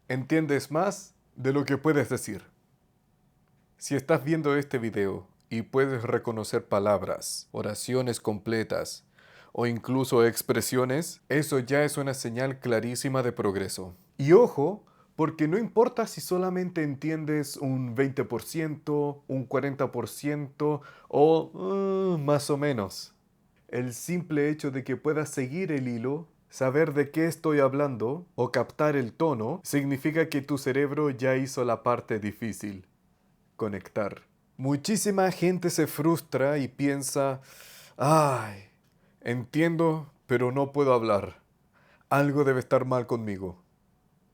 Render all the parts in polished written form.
entiendes más de lo que puedes decir. Si estás viendo este video y puedes reconocer palabras, oraciones completas o incluso expresiones, eso ya es una señal clarísima de progreso. Y ojo, porque no importa si solamente entiendes un 20%, un 40% o más o menos. El simple hecho de que puedas seguir el hilo, saber de qué estoy hablando o captar el tono, significa que tu cerebro ya hizo la parte difícil: conectar. Muchísima gente se frustra y piensa, ay, entiendo, pero no puedo hablar. Algo debe estar mal conmigo.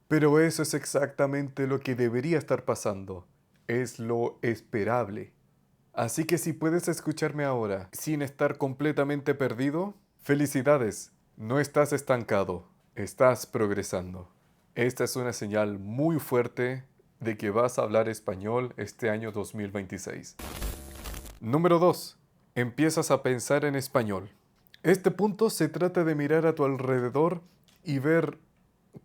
Pero eso es exactamente lo que debería estar pasando. Es lo esperable. Así que si puedes escucharme ahora sin estar completamente perdido, felicidades, no estás estancado, estás progresando. Esta es una señal muy fuerte de que vas a hablar español este año 2026. Número 2. Empiezas a pensar en español. Este punto se trata de mirar a tu alrededor y ver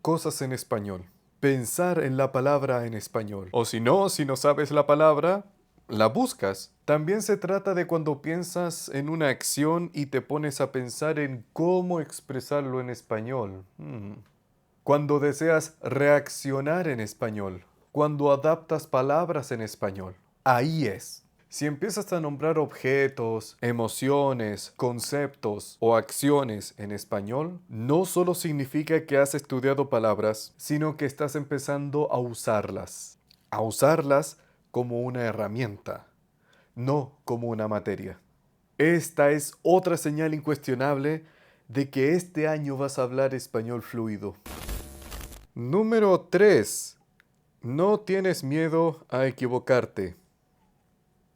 cosas en español. Pensar en la palabra en español. O si no sabes la palabra, la buscas. También se trata de cuando piensas en una acción y te pones a pensar en cómo expresarlo en español. Cuando deseas reaccionar en español. Cuando adaptas palabras en español. Ahí es. Si empiezas a nombrar objetos, emociones, conceptos o acciones en español, no solo significa que has estudiado palabras, sino que estás empezando a usarlas. A usarlas como una herramienta, no como una materia. Esta es otra señal incuestionable de que este año vas a hablar español fluido. Número 3. No tienes miedo a equivocarte.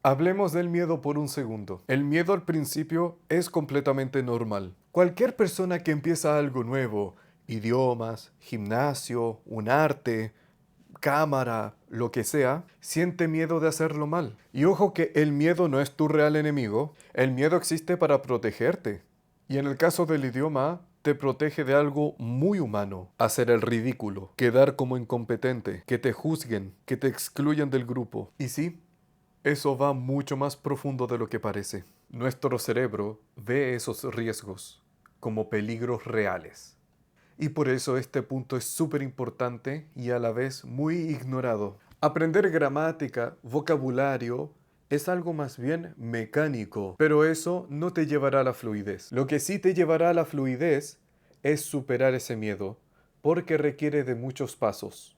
Hablemos del miedo por un segundo. El miedo al principio es completamente normal. Cualquier persona que empieza algo nuevo, idiomas, gimnasio, un arte, cámara, lo que sea, siente miedo de hacerlo mal. Y ojo que el miedo no es tu real enemigo. El miedo existe para protegerte. Y en el caso del idioma, te protege de algo muy humano: hacer el ridículo, quedar como incompetente, que te juzguen, que te excluyan del grupo. Y sí, eso va mucho más profundo de lo que parece. Nuestro cerebro ve esos riesgos como peligros reales. Y por eso este punto es súper importante y a la vez muy ignorado. Aprender gramática, vocabulario, es algo más bien mecánico, pero eso no te llevará a la fluidez. Lo que sí te llevará a la fluidez es superar ese miedo, porque requiere de muchos pasos.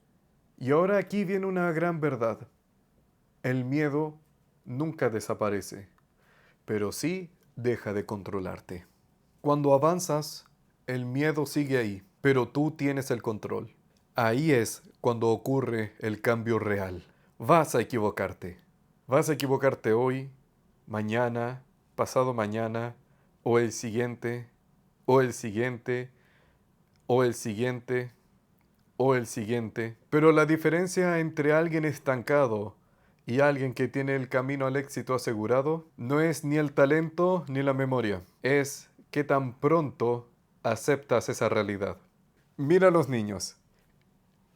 Y ahora aquí viene una gran verdad. El miedo nunca desaparece, pero sí deja de controlarte. Cuando avanzas, el miedo sigue ahí, pero tú tienes el control. Ahí es cuando ocurre el cambio real. Vas a equivocarte. Vas a equivocarte hoy, mañana, pasado mañana, o el siguiente, o el siguiente, o el siguiente, o el siguiente. Pero la diferencia entre alguien estancado y alguien que tiene el camino al éxito asegurado no es ni el talento ni la memoria. Es qué tan pronto aceptas esa realidad. Mira a los niños.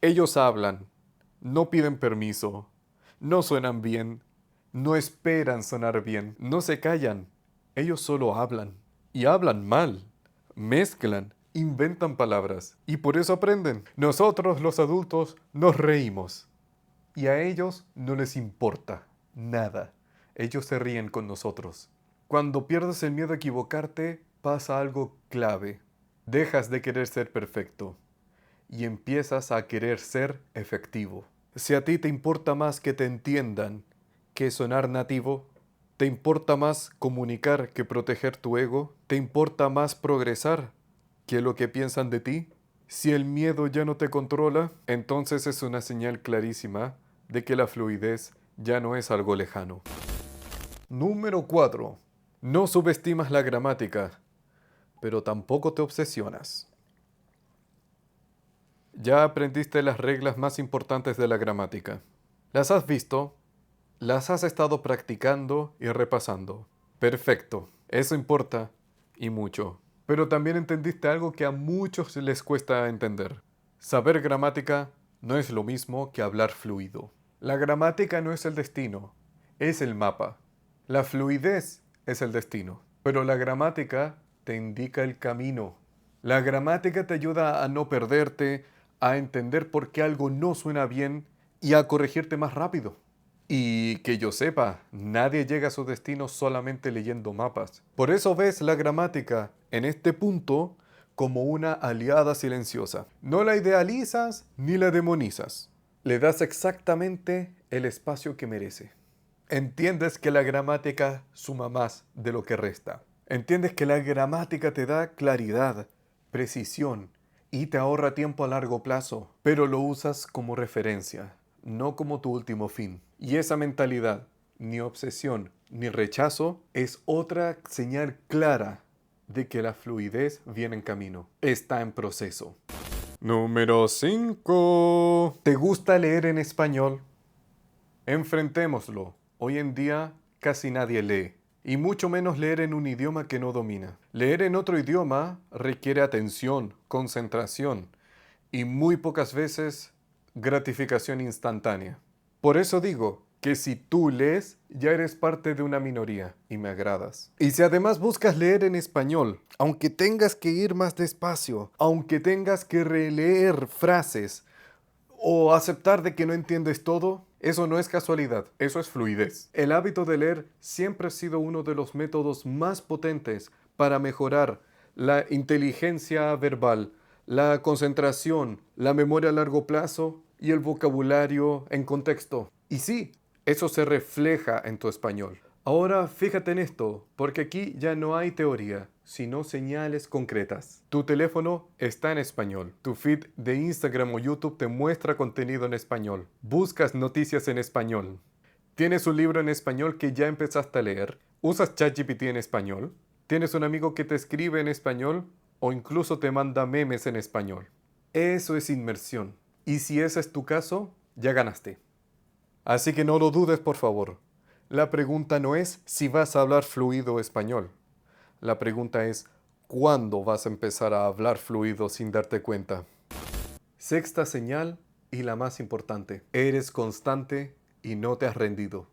Ellos hablan, no piden permiso, no suenan bien, no esperan sonar bien, no se callan. Ellos solo hablan. Y hablan mal. Mezclan, inventan palabras. Y por eso aprenden. Nosotros, los adultos, nos reímos. Y a ellos no les importa nada. Ellos se ríen con nosotros. Cuando pierdes el miedo a equivocarte, pasa algo clave. Dejas de querer ser perfecto y empiezas a querer ser efectivo. Si a ti te importa más que te entiendan que sonar nativo, te importa más comunicar que proteger tu ego, te importa más progresar que lo que piensan de ti, si el miedo ya no te controla, entonces es una señal clarísima de que la fluidez ya no es algo lejano. Número 4. No subestimas la gramática, pero tampoco te obsesionas. Ya aprendiste las reglas más importantes de la gramática. Las has visto, las has estado practicando y repasando. Perfecto, eso importa y mucho. Pero también entendiste algo que a muchos les cuesta entender. Saber gramática no es lo mismo que hablar fluido. La gramática no es el destino, es el mapa. La fluidez es el destino, pero la gramática te indica el camino. La gramática te ayuda a no perderte, a entender por qué algo no suena bien y a corregirte más rápido. Y que yo sepa, nadie llega a su destino solamente leyendo mapas. Por eso ves la gramática en este punto como una aliada silenciosa. No la idealizas ni la demonizas. Le das exactamente el espacio que merece. Entiendes que la gramática suma más de lo que resta. Entiendes que la gramática te da claridad, precisión y te ahorra tiempo a largo plazo, pero lo usas como referencia, no como tu último fin. Y esa mentalidad, ni obsesión ni rechazo, es otra señal clara de que la fluidez viene en camino, está en proceso. Número 5. ¿Te gusta leer en español? Enfrentémoslo. Hoy en día casi nadie lee, y mucho menos leer en un idioma que no domina. Leer en otro idioma requiere atención, concentración y muy pocas veces gratificación instantánea. Por eso digo que si tú lees, ya eres parte de una minoría y me agradas. Y si además buscas leer en español, aunque tengas que ir más despacio, aunque tengas que releer frases, o aceptar de que no entiendes todo, eso no es casualidad, eso es fluidez. El hábito de leer siempre ha sido uno de los métodos más potentes para mejorar la inteligencia verbal, la concentración, la memoria a largo plazo y el vocabulario en contexto. Y sí, eso se refleja en tu español. Ahora fíjate en esto, porque aquí ya no hay teoría, sino señales concretas. Tu teléfono está en español. Tu feed de Instagram o YouTube te muestra contenido en español. Buscas noticias en español. ¿Tienes un libro en español que ya empezaste a leer? ¿Usas ChatGPT en español? ¿Tienes un amigo que te escribe en español o incluso te manda memes en español? Eso es inmersión. Y si ese es tu caso, ya ganaste. Así que no lo dudes, por favor. La pregunta no es si vas a hablar fluido español. La pregunta es, ¿cuándo vas a empezar a hablar fluido sin darte cuenta? Sexta señal y la más importante. Eres constante y no te has rendido.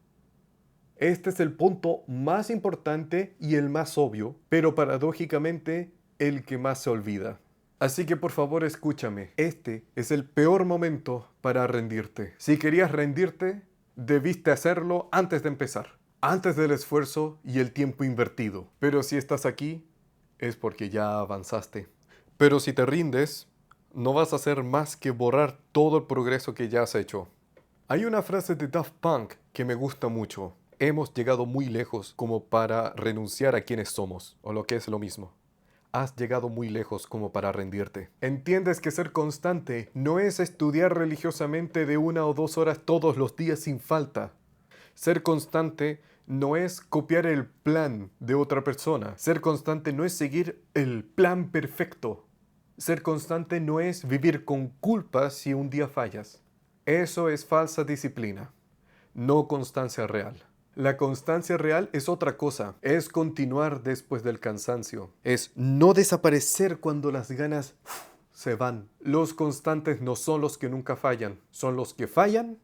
Este es el punto más importante y el más obvio, pero paradójicamente el que más se olvida. Así que por favor escúchame, este es el peor momento para rendirte. Si querías rendirte, debiste hacerlo antes de empezar, antes del esfuerzo y el tiempo invertido. Pero si estás aquí, es porque ya avanzaste. Pero si te rindes, no vas a hacer más que borrar todo el progreso que ya has hecho. Hay una frase de Daft Punk que me gusta mucho. Hemos llegado muy lejos como para renunciar a quienes somos, o lo que es lo mismo. Has llegado muy lejos como para rendirte. Entiendes que ser constante no es estudiar religiosamente de 1 o 2 horas todos los días sin falta. Ser constante no es copiar el plan de otra persona. Ser constante no es seguir el plan perfecto. Ser constante no es vivir con culpa si un día fallas. Eso es falsa disciplina, no constancia real. La constancia real es otra cosa, es continuar después del cansancio, es no desaparecer cuando las ganas se van. Los constantes no son los que nunca fallan, son los que fallan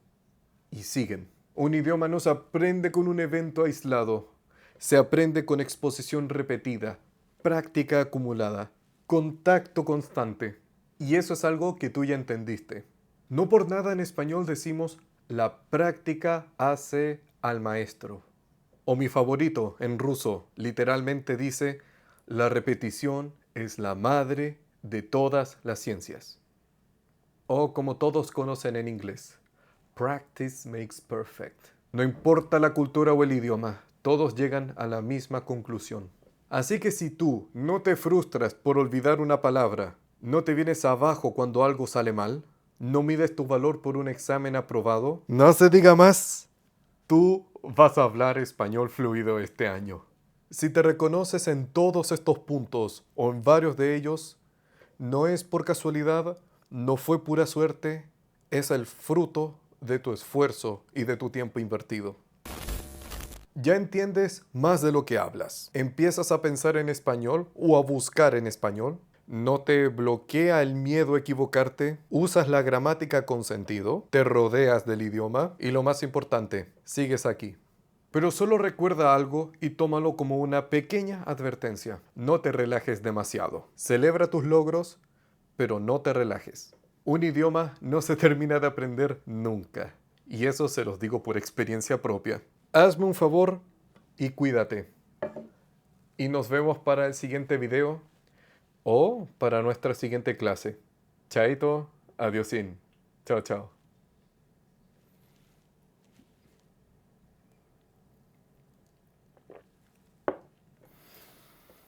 y siguen. Un idioma no se aprende con un evento aislado, se aprende con exposición repetida, práctica acumulada, contacto constante. Y eso es algo que tú ya entendiste. No por nada en español decimos la práctica hace al maestro. O mi favorito en ruso literalmente dice la repetición es la madre de todas las ciencias. O como todos conocen en inglés, practice makes perfect. No importa la cultura o el idioma, todos llegan a la misma conclusión. Así que si tú no te frustras por olvidar una palabra, no te vienes abajo cuando algo sale mal, no mides tu valor por un examen aprobado, no se diga más. Tú vas a hablar español fluido este año. Si te reconoces en todos estos puntos o en varios de ellos, no es por casualidad, no fue pura suerte, es el fruto de tu esfuerzo y de tu tiempo invertido. Ya entiendes más de lo que hablas. Empiezas a pensar en español o a buscar en español. ¿No te bloquea el miedo a equivocarte? ¿Usas la gramática con sentido? ¿Te rodeas del idioma? Y lo más importante, sigues aquí. Pero solo recuerda algo y tómalo como una pequeña advertencia. No te relajes demasiado. Celebra tus logros, pero no te relajes. Un idioma no se termina de aprender nunca. Y eso se los digo por experiencia propia. Hazme un favor y cuídate. Y nos vemos para el siguiente video o para nuestra siguiente clase. Chaito, adiosín. Chao, chao.